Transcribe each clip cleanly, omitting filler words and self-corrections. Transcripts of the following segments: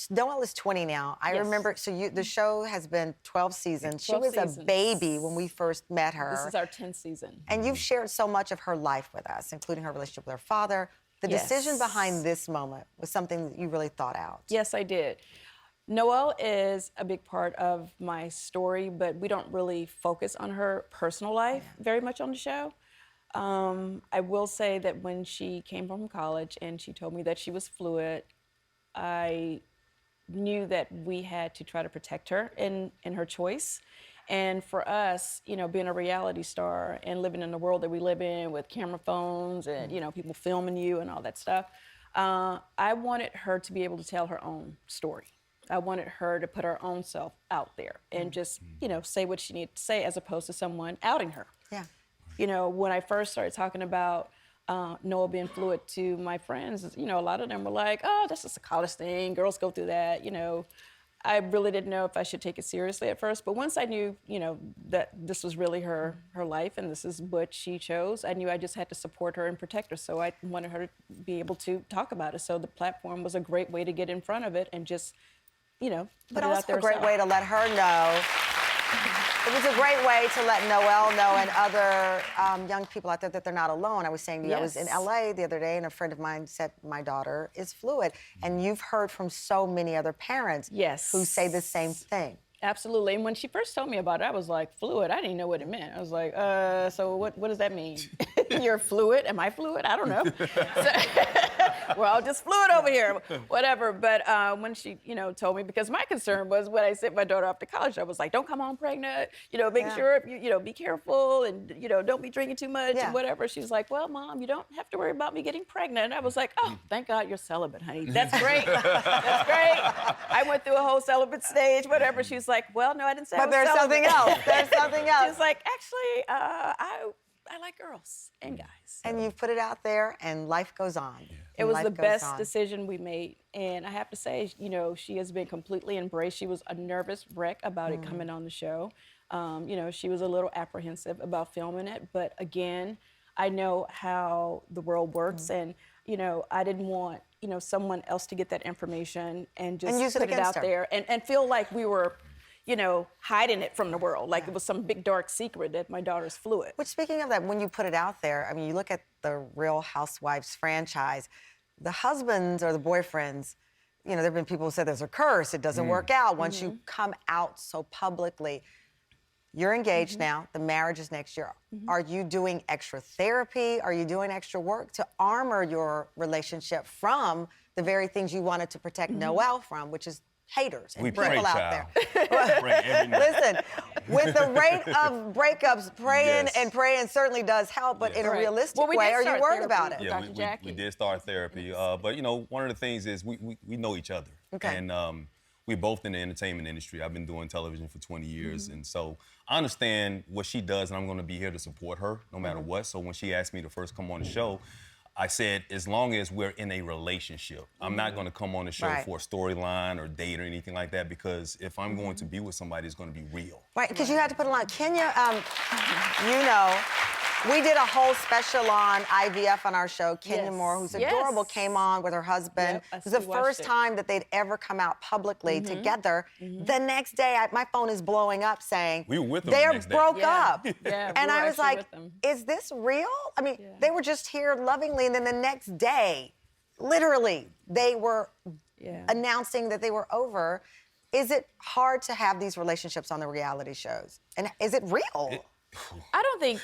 Noelle is 20 now. I remember, so the show has been 12 seasons. 12 she was seasons. a baby when we first met her. This is our 10th season. And you've shared so much of her life with us, including her relationship with her father. The decision behind this moment was something that you really thought out. Yes, I did. Noelle is a big part of my story, but we don't really focus on her personal life very much on the show. I will say that when she came home from college and she told me that she was fluid, I knew that we had to try to protect her in her choice. And for us, you know, being a reality star and living in the world that we live in with camera phones and, you know, people filming you and all that stuff, I wanted her to be able to tell her own story. I wanted her to put her own self out there and just, you know, say what she needed to say as opposed to someone outing her. Yeah. You know, when I first started talking about Noelle being fluid to my friends, you know, a lot of them were like, oh, that's just a college thing. Girls go through that, you know. I really didn't know if I should take it seriously at first, but once I knew, you know, that this was really her life and this is what she chose, I knew I just had to support her and protect her. So I wanted her to be able to talk about it. So the platform was a great way to get in front of it and just, you know, put But it also out there. a great way to let her know. It was a great way to let Noelle know and other young people out there that they're not alone. I was saying to you, I was in LA the other day and a friend of mine said, my daughter is fluid. And you've heard from so many other parents who say the same thing. Absolutely. And when she first told me about it, I was like, fluid? I didn't know what it meant. I was like, so what does that mean? You're fluid? Am I fluid? I don't know. We're all just fluid over here, whatever. But when she, you know, told me, because my concern was when I sent my daughter off to college, I was like, don't come home pregnant, you know, make sure, you know, be careful and, you know, don't be drinking too much and whatever. She's like, well, Mom, you don't have to worry about me getting pregnant. And I was like, oh, thank God you're celibate, honey. That's great. That's great. I went through a whole celibate stage, whatever. She's like, well, no, I didn't say I was there's celibate. something else. There's something else. She's like, actually, I like girls and guys. So. And you've put it out there, and life goes on. It was the best decision we made. And I have to say, you know, she has been completely embraced. She was a nervous wreck about it coming on the show. You know, she was a little apprehensive about filming it. But again, I know how the world works. And, you know, I didn't want, you know, someone else to get that information and just put it out there and feel like we were, you know, hiding it from the world, like it was some big dark secret that my daughter's fluid. Which, speaking of that, when you put it out there, I mean, you look at the Real Housewives franchise, the husbands or the boyfriends, you know, there have been people who say there's a curse, it doesn't work out. Once you come out so publicly, you're engaged now, the marriage is next year. Are you doing extra therapy? Are you doing extra work to armor your relationship from the very things you wanted to protect Noelle from, which is haters and people out there? Listen, with the rate of breakups, praying certainly does help, but in a realistic way, are you worried about it? Yeah, we did start therapy, but you know, one of the things is we know each other, and we're both in the entertainment industry. I've been doing television for 20 years, and so I understand what she does, and I'm going to be here to support her no matter what. So when she asked me to first come on the show, I said, as long as we're in a relationship, I'm not going to come on the show for a storyline or date or anything like that, because if I'm going to be with somebody, it's going to be real. Right, because you had to put a line. Kenya, you know, we did a whole special on IVF on our show. Kenya Moore, who's adorable, came on with her husband. It was the first time that they'd ever come out publicly together. The next day, my phone is blowing up saying, we were with them they broke up. And I was like, is this real? I mean, they were just here lovingly, and then the next day, literally, they were announcing that they were over. Is it hard to have these relationships on the reality shows? And is it real? I don't think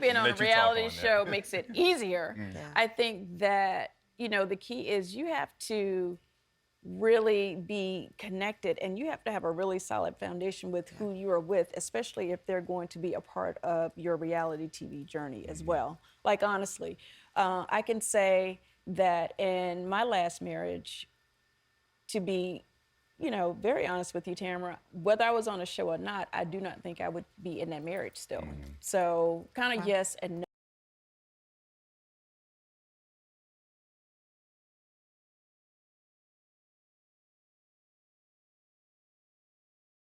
being on a reality show makes it easier. I think that, you know, the key is you have to really be connected and you have to have a really solid foundation with who you are with, especially if they're going to be a part of your reality TV journey as well. Like, honestly, I can say that in my last marriage, to be, you know, very honest with you, Tamron, whether I was on a show or not, I do not think I would be in that marriage still. So kind of yes and no.